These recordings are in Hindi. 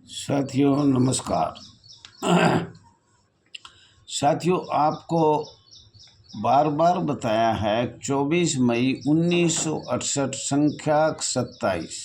साथियों नमस्कार। साथियों, आपको बार बार बताया है 24 मई 1968 संख्या 27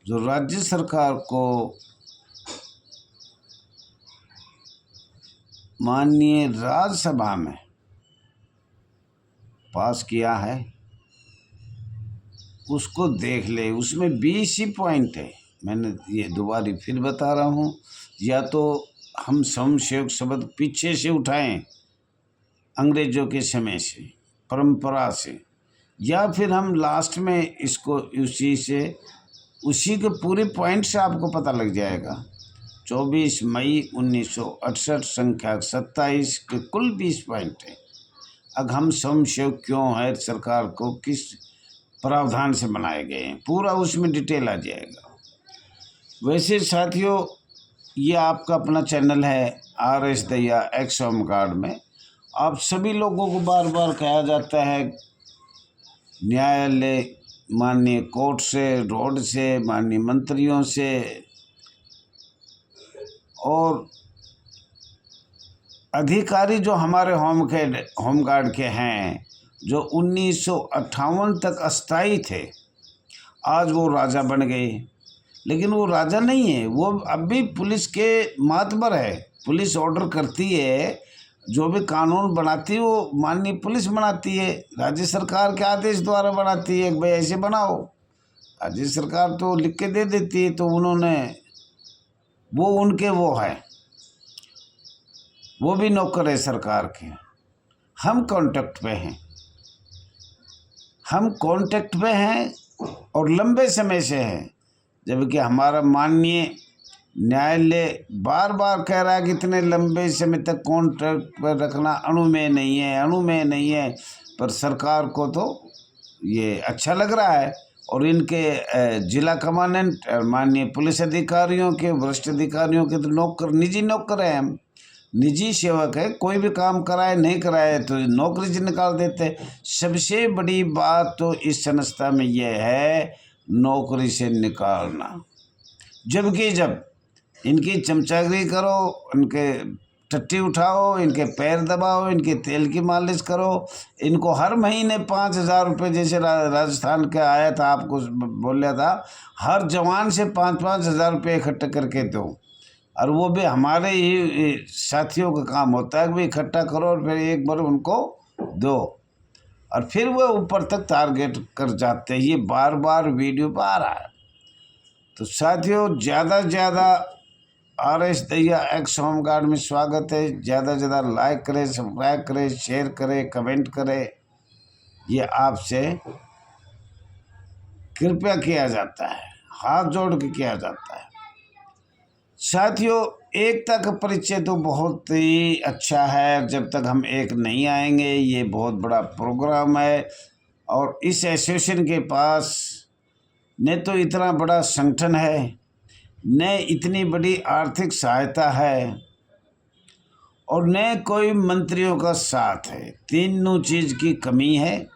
जो राज्य सरकार को माननीय राज्यसभा में पास किया है, उसको देख ले। उसमें 20 ही पॉइंट है। मैंने ये दोबारा फिर बता रहा हूँ, या तो हम समसेवक शब्द पीछे से उठाएं अंग्रेजों के समय से, परंपरा से, या फिर हम लास्ट में इसको उसी के पूरे पॉइंट से आपको पता लग जाएगा। 24 मई 1968 संख्या 27 के कुल 20 पॉइंट है। अब हम समसेवक क्यों है, सरकार को किस प्रावधान से बनाए गए हैं, पूरा उसमें डिटेल आ जाएगा। वैसे साथियों, ये आपका अपना चैनल है RS दहिया एक्स होमगार्ड में। आप सभी लोगों को बार बार कहा जाता है न्यायालय, माननीय कोर्ट से, रोड से, माननीय मंत्रियों से और अधिकारी जो हमारे होमगार्ड के हैं, जो 1958 तक अस्थायी थे, आज वो राजा बन गए। लेकिन वो राजा नहीं है, वो अब भी पुलिस के मातबर है। पुलिस ऑर्डर करती है, जो भी कानून बनाती है वो माननीय पुलिस बनाती है, राज्य सरकार के आदेश द्वारा बनाती है कि भाई ऐसे बनाओ। राज्य सरकार तो लिख के दे देती है, तो उन्होंने वो है, वो भी नौकर है सरकार के। हम कांटेक्ट पे हैं और लंबे समय से हैं, जबकि हमारा माननीय न्यायालय बार बार कह रहा है कि इतने लंबे समय तक कॉन्ट्रैक्ट पर रखना अनुमेय नहीं है, पर सरकार को तो ये अच्छा लग रहा है। और इनके जिला कमांडेंट, माननीय पुलिस अधिकारियों के, वरिष्ठ अधिकारियों के तो निजी नौकर हैं, हम निजी सेवक है। कोई भी काम कराए नहीं कराए तो नौकरी से निकाल देते। सबसे बड़ी बात तो इस संस्था में यह है, नौकरी से निकालना। जबकि जब इनकी चमचागिरी करो, इनके टट्टी उठाओ, इनके पैर दबाओ, इनके तेल की मालिश करो, इनको हर महीने 5,000 रुपये, जैसे राजस्थान के आया था, आपको बोल रहा था, हर जवान से 5-5 हज़ार रुपये इकट्ठे करके दो। और वो भी हमारे ही साथियों का काम होता है कि भाई इकट्ठा करो और फिर एक बार उनको दो, और फिर वो ऊपर तक टारगेट कर जाते हैं। ये बार बार वीडियो पर आ रहा है। तो साथियों, ज़्यादा से ज़्यादा RS दहिया एक्स होमगार्ड में स्वागत है। ज़्यादा से ज़्यादा लाइक करें, सब्सक्राइब करें, शेयर करें, कमेंट करें, ये आपसे कृपया किया जाता है, हाथ जोड़ के किया जाता है। साथियों, एकता का परिचय तो बहुत ही अच्छा है। जब तक हम एक नहीं आएंगे, ये बहुत बड़ा प्रोग्राम है। और इस एसोसिएशन के पास न तो इतना बड़ा संगठन है, न इतनी बड़ी आर्थिक सहायता है, और न कोई मंत्रियों का साथ है। तीनों चीज़ की कमी है।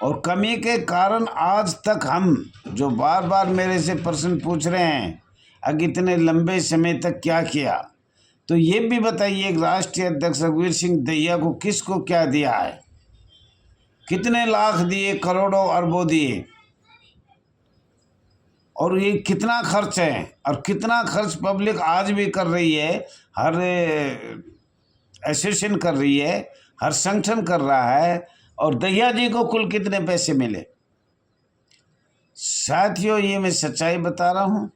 और कमी के कारण आज तक हम, जो बार बार मेरे से प्रश्न पूछ रहे हैं कि इतने लंबे समय तक क्या किया, तो ये भी बताइए, राष्ट्रीय अध्यक्ष रघुवीर सिंह दहिया को किसको क्या दिया है, कितने लाख दिए, करोड़ों अरबों दिए, और ये कितना खर्च है, और कितना खर्च पब्लिक आज भी कर रही है, हर एसोसिएशन कर रही है, हर संगठन कर रहा है, और दहिया जी को कुल कितने पैसे मिले। साथियों, ये मैं सच्चाई बता रहा हूँ।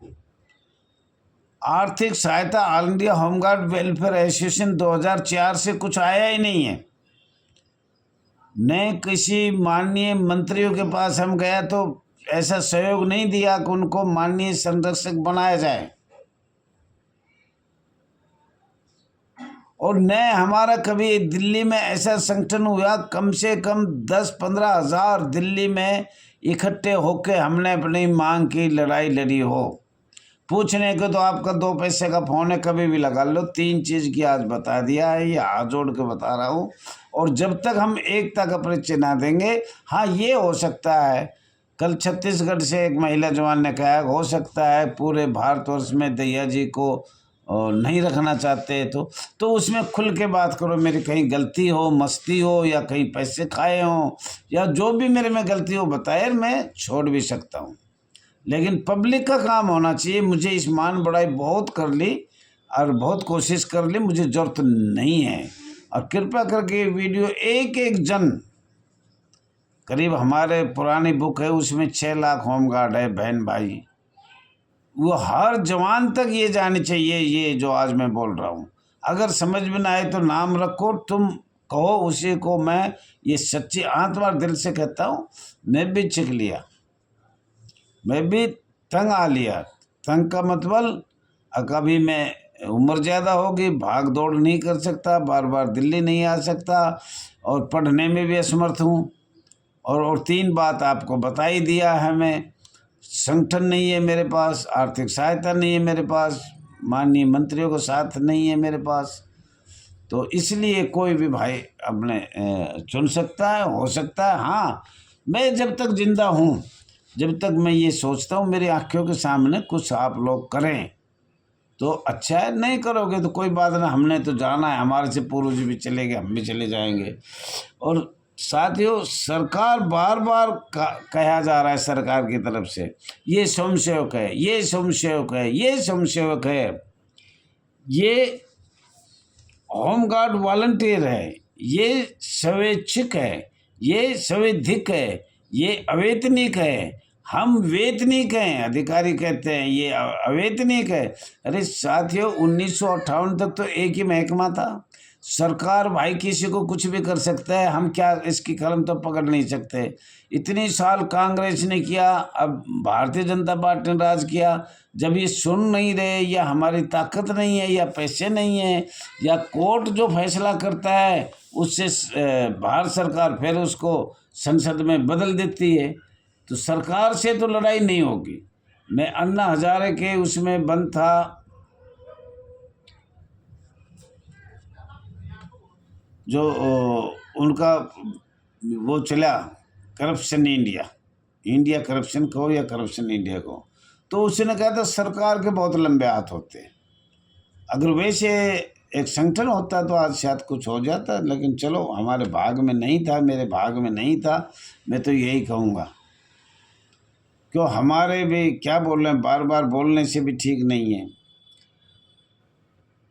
आर्थिक सहायता all India home guard welfare association 2004 से कुछ आया ही नहीं है। न किसी माननीय मंत्रियों के पास हम गया तो ऐसा सहयोग नहीं दिया कि उनको माननीय संरक्षक बनाया जाए, और न हमारा कभी दिल्ली में ऐसा संगठन हुआ कम से कम 10-15 हज़ार दिल्ली में इकट्ठे होकर हमने अपनी मांग की लड़ाई लड़ी हो। पूछने को तो आपका 2 पैसे का फ़ोन है, कभी भी लगा लो। 3 चीज़ की आज बता दिया है, ये हाथ जोड़ के बता रहा हूँ। और जब तक हम एकता का परिचय ना देंगे, हाँ ये हो सकता है कल छत्तीसगढ़ से एक महिला जवान ने कहा हो सकता है पूरे भारतवर्ष में दैया जी को नहीं रखना चाहते तो उसमें खुल के बात करो, मेरी कहीं गलती हो, मस्ती हो, या कहीं पैसे खाए हो, या जो भी मेरे में गलती हो बताए, मैं छोड़ भी सकता हूँ। लेकिन पब्लिक का काम होना चाहिए। मुझे इस मान बढ़ाई बहुत कर ली और बहुत कोशिश कर ली, मुझे ज़रूरत नहीं है। और कृपया करके वीडियो एक एक जन, करीब हमारे पुरानी बुक है उसमें 6 लाख होमगार्ड है बहन भाई, वो हर जवान तक ये जानी चाहिए ये जो आज मैं बोल रहा हूँ। अगर समझ में ना आए तो नाम रखो, तुम कहो उसी को। मैं ये सच्ची आत्मा दिल से कहता हूँ, मैं भी चिख लिया, मैं भी तंग आ लिया। तंग का मतलब कभी मैं उम्र ज़्यादा होगी, भाग दौड़ नहीं कर सकता, बार बार दिल्ली नहीं आ सकता, और पढ़ने में भी असमर्थ हूँ। और 3 बात आपको बता ही दिया है, मैं संगठन नहीं है मेरे पास, आर्थिक सहायता नहीं है मेरे पास, माननीय मंत्रियों का साथ नहीं है मेरे पास। तो इसलिए कोई भी भाई अपने चुन सकता है, हो सकता है। हाँ, मैं जब तक जिंदा हूँ, जब तक मैं ये सोचता हूँ मेरी आँखों के सामने कुछ आप लोग करें तो अच्छा है, नहीं करोगे तो कोई बात ना, हमने तो जाना है, हमारे से पूर्वज भी चले गए, हम भी चले जाएंगे। और साथियों, सरकार बार बार कहा जा रहा है सरकार की तरफ से, ये स्वयंसेवक है, ये स्वयंसेवक है, ये स्वयंसेवक है, ये होमगार्ड वॉलंटियर है, ये स्वैच्छिक है, ये संवैधिक है, ये अवैतनिक है, हम वेतनिक हैं, अधिकारी कहते हैं ये अवैतनिक है। अरे साथियों, 1958 तक तो एक ही महकमा था। सरकार भाई किसी को कुछ भी कर सकता है, हम क्या इसकी कलम तो पकड़ नहीं सकते। इतनी साल कांग्रेस ने किया, अब भारतीय जनता पार्टी ने राज किया। जब ये सुन नहीं रहे, या हमारी ताकत नहीं है, या पैसे नहीं है, या कोर्ट जो फैसला करता है उससे भारत सरकार फिर उसको संसद में बदल देती है, तो सरकार से तो लड़ाई नहीं होगी। मैं अन्ना हजारे के उसमें बंद था, जो उनका वो चला करप्शन इंडिया, इंडिया करप्शन कहो या करप्शन इंडिया कहो, तो उसने कहा था सरकार के बहुत लंबे हाथ होते हैं। अगर वैसे एक संगठन होता तो आज शायद कुछ हो जाता, लेकिन चलो हमारे भाग में नहीं था, मेरे भाग में नहीं था, मैं तो यही कहूँगा। क्यों हमारे भी क्या बोल रहे हैं, बार बार बोलने से भी ठीक नहीं है।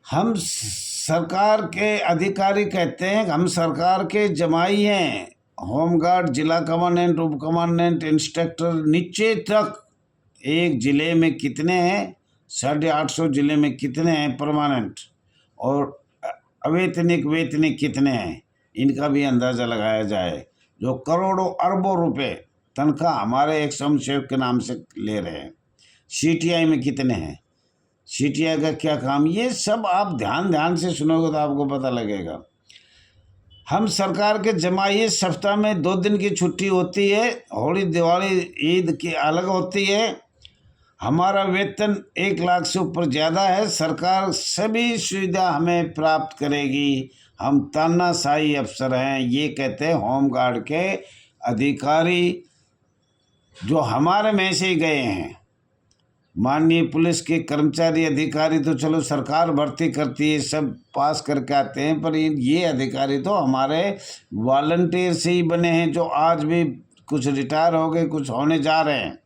हम सरकार के अधिकारी कहते हैं, हम सरकार के जमाई हैं। होमगार्ड, जिला कमांडेंट, उप कमांडेंट, इंस्पेक्टर, नीचे तक एक ज़िले में कितने हैं, 850 ज़िले में कितने हैं परमानेंट, और अवैतनिक वेतनिक कितने हैं, इनका भी अंदाज़ा लगाया जाए। जो करोड़ों अरबों रुपए तनख्वाह हमारे एक स्वयंसेवक के नाम से ले रहे हैं। सीटीआई में कितने हैं, सीटीआई का क्या काम, ये सब आप ध्यान से सुनोगे तो आपको पता लगेगा। हम सरकार के जमाई, सप्ताह में 2 दिन की छुट्टी होती है, होली दिवाली ईद की अलग होती है। हमारा वेतन 1 लाख से ऊपर ज़्यादा है। सरकार सभी सुविधा हमें प्राप्त करेगी। हम तानाशाही अफसर हैं, ये कहते हैं होमगार्ड के अधिकारी जो हमारे में से ही गए हैं। माननीय पुलिस के कर्मचारी अधिकारी तो चलो सरकार भर्ती करती है, सब पास करके आते हैं, पर ये अधिकारी तो हमारे वॉलंटियर से ही बने हैं, जो आज भी कुछ रिटायर हो गए, कुछ होने जा रहे हैं।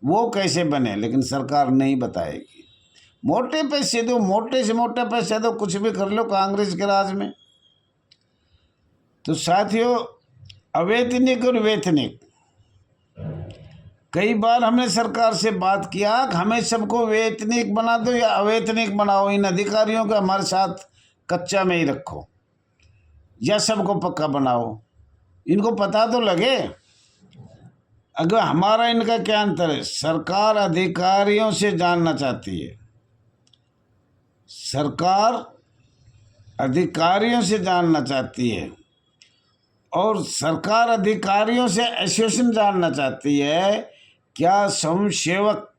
वो कैसे बने, लेकिन सरकार नहीं बताएगी। मोटे पैसे दो, मोटे से मोटा पैसा दो, कुछ भी कर लो कांग्रेस के राज में। तो साथियों, अवैतनिक और वेतनिक, कई बार हमने सरकार से बात किया, हमें सबको वेतनिक बना दो या अवैतनिक बनाओ, इन अधिकारियों को हमारे साथ कच्चा में ही रखो या सबको पक्का बनाओ, इनको पता तो लगे। अगर हमारा इनका क्या अंतर है, सरकार अधिकारियों से जानना चाहती है, सरकार अधिकारियों से जानना चाहती है, और सरकार अधिकारियों से एसोसिएशन जानना चाहती है। क्या स्वयंसेवक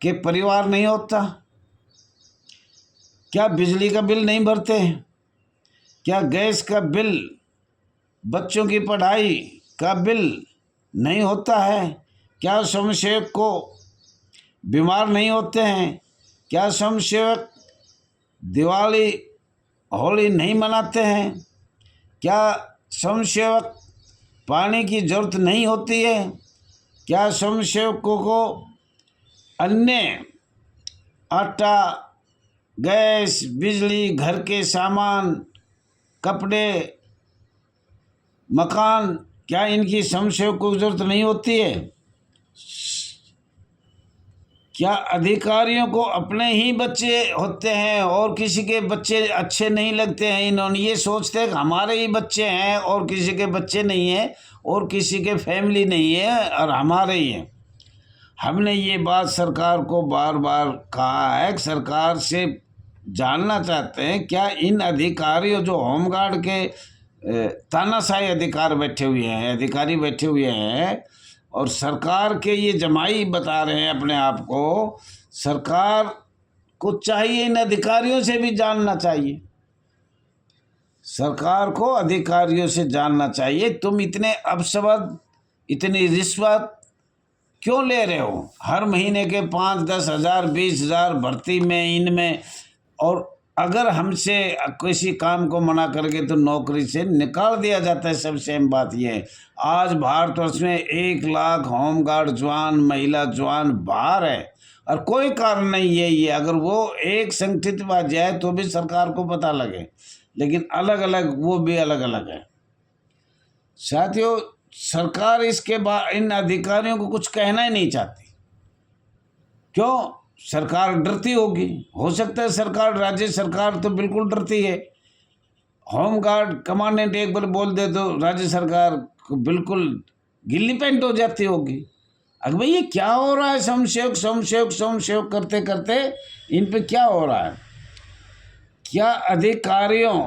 के परिवार नहीं होता? क्या बिजली का बिल नहीं भरते हैं? क्या गैस का बिल, बच्चों की पढ़ाई, का बिल नहीं होता है? क्या स्वयंसेवक को बीमार नहीं होते हैं? क्या स्वयंसेवक दिवाली होली नहीं मनाते हैं? क्या स्वयंसेवक पानी की जरूरत नहीं होती है? क्या स्वयंसेवकों को अन्य आटा, गैस, बिजली, घर के सामान, कपड़े, मकान, क्या इनकी स्वयंसेवकों की जरूरत नहीं होती है? क्या अधिकारियों को अपने ही बच्चे होते हैं और किसी के बच्चे अच्छे नहीं लगते हैं? इन्होंने ये सोचते हैं कि हमारे ही बच्चे हैं और किसी के बच्चे नहीं हैं और किसी के फैमिली नहीं है और हमारे ही हैं। हमने ये बात सरकार को बार बार कहा है कि सरकार से जानना चाहते हैं क्या इन अधिकारियों जो होमगार्ड के तानाशाही अधिकारी बैठे हुए हैं और सरकार के ये जमाई बता रहे हैं अपने आप को, सरकार को चाहिए इन अधिकारियों से भी जानना चाहिए। सरकार को अधिकारियों से जानना चाहिए तुम इतने अपशब्द, इतनी रिश्वत क्यों ले रहे हो? हर महीने के 5-10 हज़ार 20 हज़ार भर्ती में इनमें, और अगर हमसे किसी काम को मना करके तो नौकरी से निकाल दिया जाता है। सबसे अहम बात यह है, आज भारतवर्ष में 1 लाख होमगार्ड जवान, महिला जवान बाहर है और कोई कारण नहीं है ये। अगर वो एक संगठित बात जाए तो भी सरकार को पता लगे, लेकिन अलग अलग वो भी अलग अलग है। साथियों, सरकार इसके बाद इन अधिकारियों को कुछ कहना ही नहीं चाहती। क्यों? सरकार डरती होगी, हो सकता है सरकार, राज्य सरकार तो बिल्कुल डरती है। होमगार्ड कमांडेंट एक बार बोल दे तो राज्य सरकार को बिल्कुल गिल्ली पेंट हो जाती होगी। अगर भाई ये क्या हो रहा है? स्वयंसेवक करते करते इन पे क्या हो रहा है? क्या अधिकारियों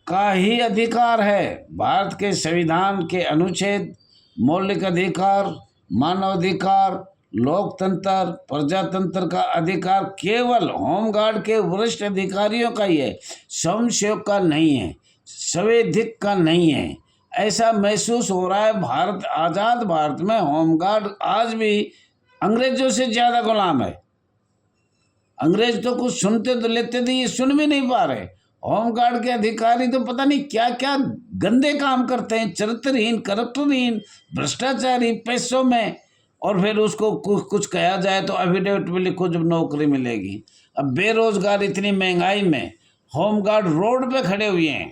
का ही अधिकार है? भारत के संविधान के अनुच्छेद मौलिक अधिकार, मानवाधिकार, लोकतंत्र, प्रजातंत्र का अधिकार केवल होमगार्ड के वरिष्ठ अधिकारियों का ही है, स्वयंसेवक का नहीं है, संवैधानिक का नहीं है। ऐसा महसूस हो रहा है भारत, आज़ाद भारत में होमगार्ड आज भी अंग्रेजों से ज़्यादा गुलाम है। अंग्रेज तो कुछ सुनते तो लेते थे, ये सुन भी नहीं पा रहे। होमगार्ड के अधिकारी तो पता नहीं क्या क्या गंदे काम करते हैं, चरित्रहीन, करैक्टरहीन, भ्रष्टाचारी, पैसों में, और फिर उसको कुछ कहा जाए तो एफिडेविट में लिखो जब नौकरी मिलेगी। अब बेरोजगार इतनी महंगाई में होमगार्ड रोड पे खड़े हुए हैं।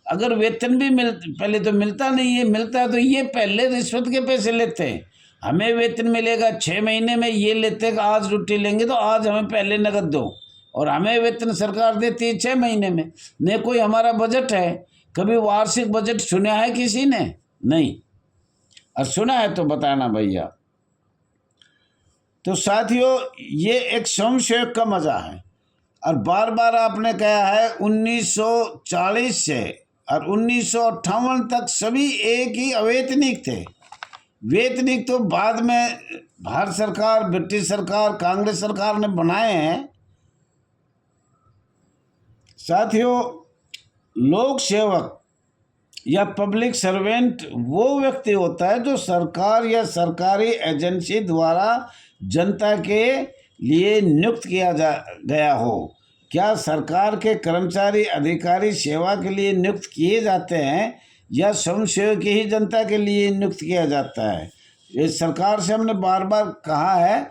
अगर वेतन भी पहले तो मिलता नहीं है, मिलता है तो ये पहले रिश्वत के पैसे लेते हैं। हमें वेतन मिलेगा 6 महीने में, ये लेते हैं आज छुट्टी लेंगे तो आज हमें पहले नकद दो, और हमें वेतन सरकार देती है 6 महीने में। न कोई हमारा बजट है, कभी वार्षिक बजट सुना है किसी ने? नहीं। और सुना है तो बताना भैया। तो साथियों, ये एक स्वयंसेवक का मजा है। और बार बार आपने कहा है 1940 से और 1958 तक सभी एक ही अवैतनिक थे। वैतनिक तो बाद में भारत सरकार, ब्रिटिश सरकार, कांग्रेस सरकार ने बनाए हैं। साथियों, लोक सेवक या पब्लिक सर्वेंट वो व्यक्ति होता है जो सरकार या सरकारी एजेंसी द्वारा जनता के लिए नियुक्त किया गया हो। क्या सरकार के कर्मचारी, अधिकारी सेवा के लिए नियुक्त किए जाते हैं या स्वयंसेवक ही जनता के लिए नियुक्त किया जाता है? ये सरकार से हमने बार बार कहा है